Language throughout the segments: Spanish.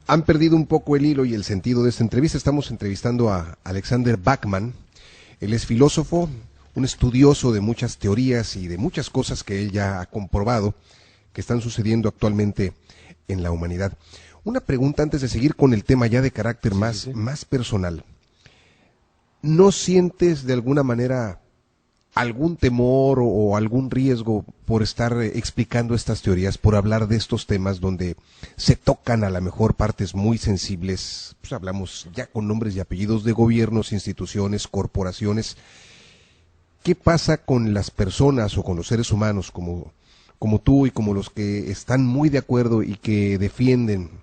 han perdido un poco el hilo y el sentido de esta entrevista. Estamos entrevistando a Alexander Bachman. Él es filósofo, un estudioso de muchas teorías y de muchas cosas que él ya ha comprobado que están sucediendo actualmente en la humanidad. Una pregunta antes de seguir con el tema ya de carácter más personal. ¿No sientes de alguna manera algún temor o algún riesgo por estar explicando estas teorías, por hablar de estos temas donde se tocan a lo mejor partes muy sensibles? Pues hablamos ya con nombres y apellidos de gobiernos, instituciones, corporaciones. ¿Qué pasa con las personas o con los seres humanos como tú y como los que están muy de acuerdo y que defienden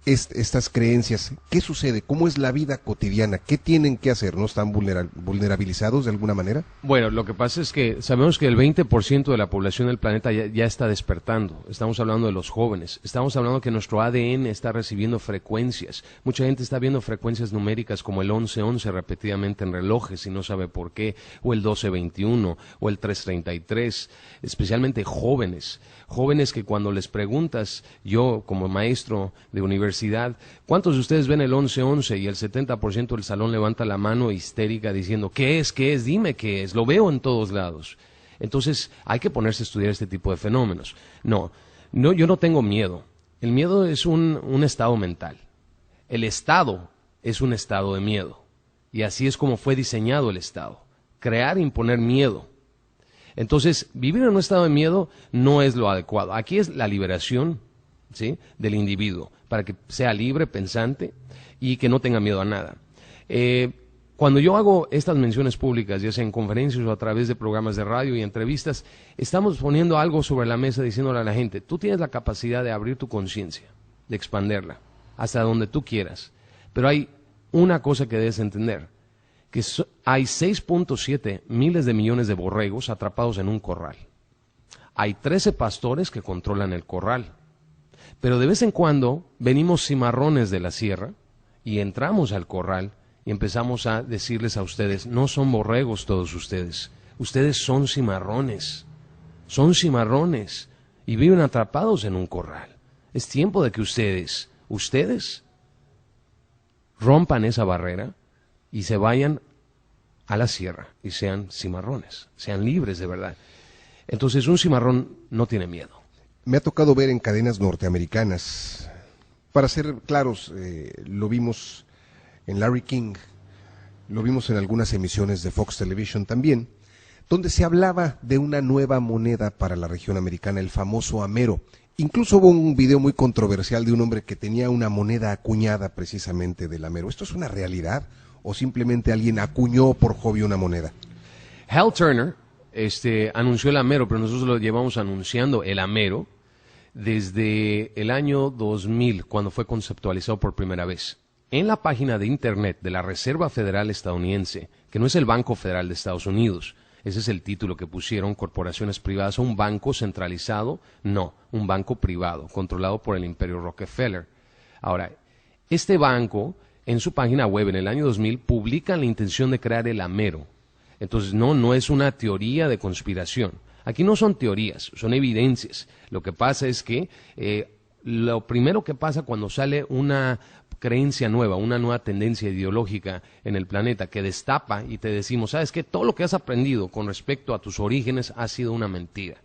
estas creencias? ¿Qué sucede? ¿Cómo es la vida cotidiana? ¿Qué tienen que hacer? ¿No están vulnerabilizados de alguna manera? Bueno, lo que pasa es que sabemos que el 20% de la población del planeta ya está despertando. Estamos hablando de los jóvenes. Estamos hablando que nuestro ADN está recibiendo frecuencias. Mucha gente está viendo frecuencias numéricas como el 1111 repetidamente en relojes y no sabe por qué, o el 1221, o el 333, especialmente jóvenes. Jóvenes que cuando les preguntas, yo como maestro de universidad, ¿cuántos de ustedes ven el 1111? Y el 70% del salón levanta la mano histérica diciendo, ¿qué es? ¿Qué es? Dime qué es. Lo veo en todos lados. Entonces hay que ponerse a estudiar este tipo de fenómenos. No, yo no tengo miedo. El miedo es un estado mental. El estado es un estado de miedo. Y así es como fue diseñado el estado. Crear e imponer miedo. Entonces, vivir en un estado de miedo no es lo adecuado. Aquí es la liberación, ¿sí?, del individuo, para que sea libre, pensante y que no tenga miedo a nada. Cuando yo hago estas menciones públicas, ya sea en conferencias o a través de programas de radio y entrevistas, estamos poniendo algo sobre la mesa diciéndole a la gente, tú tienes la capacidad de abrir tu conciencia, de expanderla, hasta donde tú quieras. Pero hay una cosa que debes entender, que hay 6.7 miles de millones de borregos atrapados en un corral. Hay 13 pastores que controlan el corral. Pero de vez en cuando venimos cimarrones de la sierra y entramos al corral y empezamos a decirles a ustedes, no son borregos todos ustedes son cimarrones y viven atrapados en un corral. Es tiempo de que ustedes rompan esa barrera y se vayan a la sierra y sean cimarrones, sean libres de verdad. Entonces un cimarrón no tiene miedo. Me ha tocado ver en cadenas norteamericanas, para ser claros, lo vimos en Larry King, lo vimos en algunas emisiones de Fox Television también, donde se hablaba de una nueva moneda para la región americana, el famoso Amero. Incluso hubo un video muy controversial de un hombre que tenía una moneda acuñada precisamente del Amero. ¿Esto es una realidad o simplemente alguien acuñó por hobby una moneda? Hal Turner anunció el Amero, pero nosotros lo llevamos anunciando el Amero desde el año 2000, cuando fue conceptualizado por primera vez. En la página de internet de la Reserva Federal Estadounidense, que no es el Banco Federal de Estados Unidos, ese es el título que pusieron corporaciones privadas, un banco centralizado, no, un banco privado, controlado por el Imperio Rockefeller. Ahora, este banco, en su página web en el año 2000, publican la intención de crear el Amero. Entonces, no es una teoría de conspiración. Aquí no son teorías, son evidencias. Lo que pasa es que lo primero que pasa cuando sale una creencia nueva, una nueva tendencia ideológica en el planeta que destapa y te decimos, ¿sabes qué? Todo lo que has aprendido con respecto a tus orígenes ha sido una mentira,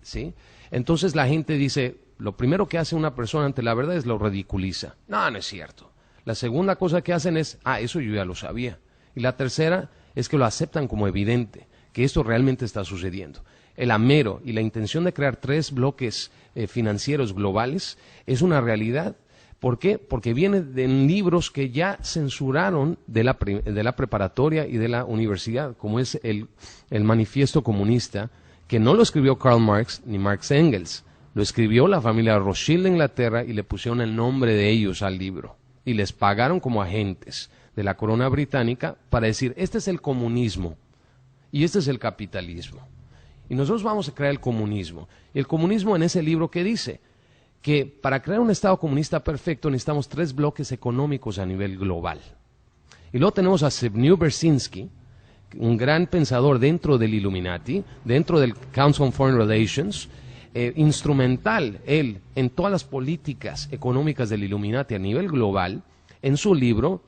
¿sí? Entonces la gente dice, lo primero que hace una persona ante la verdad es lo ridiculiza. No es cierto. La segunda cosa que hacen es, eso yo ya lo sabía. Y la tercera es que lo aceptan como evidente, que esto realmente está sucediendo. El Amero y la intención de crear 3 bloques financieros globales es una realidad. ¿Por qué? Porque viene de libros que ya censuraron de la preparatoria y de la universidad, como es el Manifiesto Comunista, que no lo escribió Karl Marx ni Marx Engels, lo escribió la familia Rothschild de Inglaterra y le pusieron el nombre de ellos al libro. Y les pagaron como agentes de la corona británica para decir, este es el comunismo y este es el capitalismo. Y nosotros vamos a crear el comunismo. Y el comunismo en ese libro, ¿qué dice? Que para crear un Estado comunista perfecto necesitamos 3 bloques económicos a nivel global. Y luego tenemos a Zbigniew Brzezinski, un gran pensador dentro del Illuminati, dentro del Council on Foreign Relations, instrumental él en todas las políticas económicas del Illuminati a nivel global, en su libro,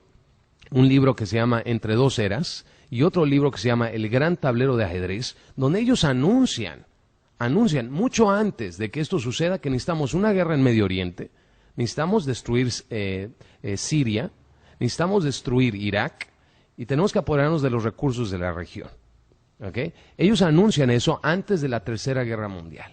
un libro que se llama Entre dos eras y otro libro que se llama El gran tablero de ajedrez, donde ellos anuncian mucho antes de que esto suceda que necesitamos una guerra en Medio Oriente, necesitamos destruir Siria, necesitamos destruir Irak y tenemos que apoderarnos de los recursos de la región. ¿Okay? Ellos anuncian eso antes de la Tercera Guerra Mundial.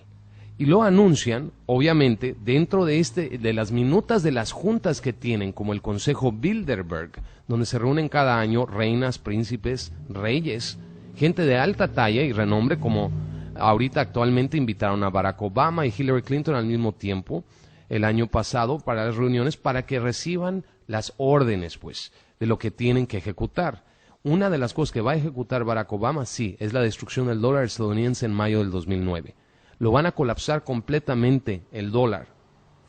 Y lo anuncian, obviamente, dentro de las minutas de las juntas que tienen, como el Consejo Bilderberg, donde se reúnen cada año reinas, príncipes, reyes, gente de alta talla y renombre, como ahorita actualmente invitaron a Barack Obama y Hillary Clinton al mismo tiempo, el año pasado, para las reuniones, para que reciban las órdenes, pues, de lo que tienen que ejecutar. Una de las cosas que va a ejecutar Barack Obama, sí, es la destrucción del dólar estadounidense en mayo del 2009. Lo van a colapsar completamente el dólar,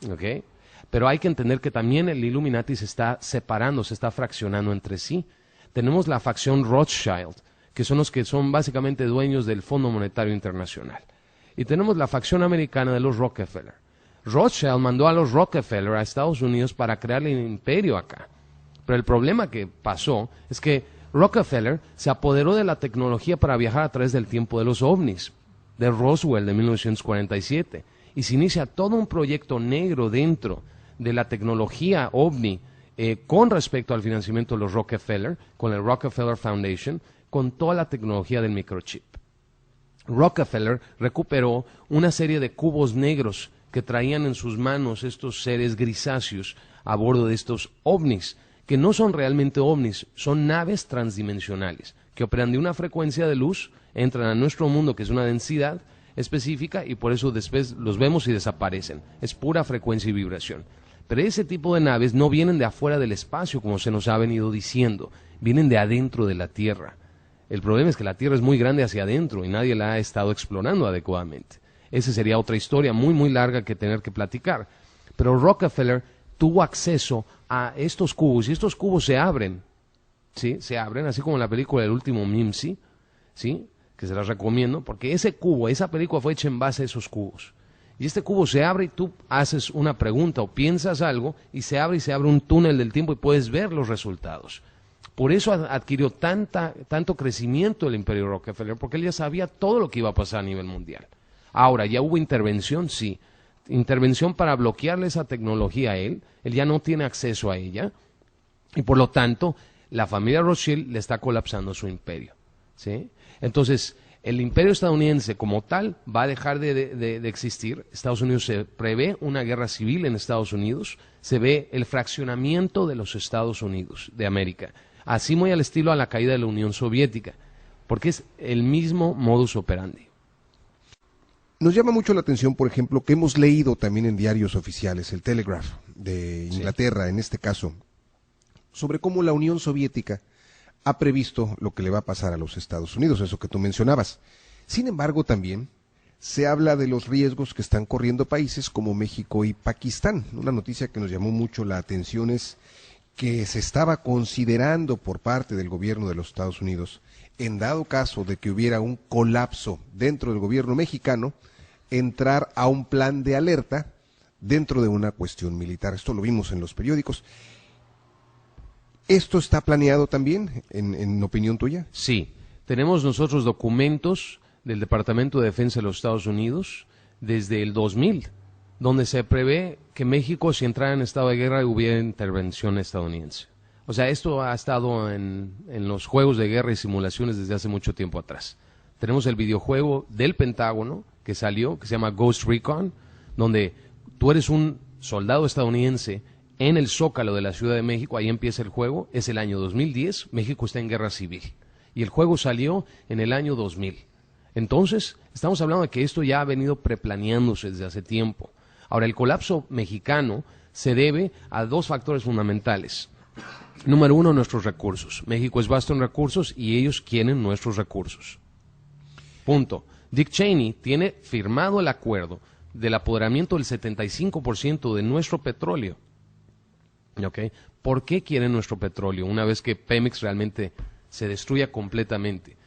¿ok? Pero hay que entender que también el Illuminati se está separando, se está fraccionando entre sí. Tenemos la facción Rothschild, que son los que son básicamente dueños del Fondo Monetario Internacional. Y tenemos la facción americana de los Rockefeller. Rothschild mandó a los Rockefeller a Estados Unidos para crear el imperio acá. Pero el problema que pasó es que Rockefeller se apoderó de la tecnología para viajar a través del tiempo de los ovnis, de Roswell de 1947, y se inicia todo un proyecto negro dentro de la tecnología ovni con respecto al financiamiento de los Rockefeller, con el Rockefeller Foundation, con toda la tecnología del microchip. Rockefeller recuperó una serie de cubos negros que traían en sus manos estos seres grisáceos a bordo de estos ovnis, que no son realmente ovnis, son naves transdimensionales, que operan de una frecuencia de luz, entran a nuestro mundo, que es una densidad específica, y por eso después los vemos y desaparecen. Es pura frecuencia y vibración. Pero ese tipo de naves no vienen de afuera del espacio, como se nos ha venido diciendo, vienen de adentro de la Tierra. El problema es que la Tierra es muy grande hacia adentro y nadie la ha estado explorando adecuadamente. Esa sería otra historia muy, muy larga que tener que platicar. Pero Rockefeller tuvo acceso a estos cubos, y estos cubos se abren, ¿sí? Se abren, así como en la película El último Mimsy, ¿sí? Que se las recomiendo, porque ese cubo, esa película fue hecha en base a esos cubos. Y este cubo se abre y tú haces una pregunta o piensas algo y se abre un túnel del tiempo y puedes ver los resultados. Por eso adquirió tanto crecimiento el imperio Rockefeller, porque él ya sabía todo lo que iba a pasar a nivel mundial. Ahora, ¿ya hubo intervención? Sí. Intervención para bloquearle esa tecnología a él. Él ya no tiene acceso a ella. Y por lo tanto, la familia Rothschild le está colapsando su imperio, ¿sí? Entonces, el imperio estadounidense como tal va a dejar de existir. Estados Unidos se prevé una guerra civil en Estados Unidos. Se ve el fraccionamiento de los Estados Unidos de América. Así muy al estilo a la caída de la Unión Soviética, porque es el mismo modus operandi. Nos llama mucho la atención, por ejemplo, que hemos leído también en diarios oficiales, el Telegraph de Inglaterra, en este caso, sobre cómo la Unión Soviética ha previsto lo que le va a pasar a los Estados Unidos, eso que tú mencionabas. Sin embargo, también se habla de los riesgos que están corriendo países como México y Pakistán. Una noticia que nos llamó mucho la atención es que se estaba considerando por parte del gobierno de los Estados Unidos, en dado caso de que hubiera un colapso dentro del gobierno mexicano, entrar a un plan de alerta dentro de una cuestión militar. Esto lo vimos en los periódicos. ¿Esto está planeado también, en opinión tuya? Sí. Tenemos nosotros documentos del Departamento de Defensa de los Estados Unidos desde el 2000, donde se prevé que México, si entrara en estado de guerra, hubiera intervención estadounidense. O sea, esto ha estado en los juegos de guerra y simulaciones desde hace mucho tiempo atrás. Tenemos el videojuego del Pentágono que salió, que se llama Ghost Recon, donde tú eres un soldado estadounidense en el Zócalo de la Ciudad de México. Ahí empieza el juego, es el año 2010, México está en guerra civil. Y el juego salió en el año 2000. Entonces, estamos hablando de que esto ya ha venido preplaneándose desde hace tiempo. Ahora, el colapso mexicano se debe a dos factores fundamentales. Número uno, nuestros recursos. México es vasto en recursos y ellos quieren nuestros recursos. Punto. Dick Cheney tiene firmado el acuerdo del apoderamiento del 75% de nuestro petróleo. ¿Okay? ¿Por qué quieren nuestro petróleo una vez que Pemex realmente se destruya completamente?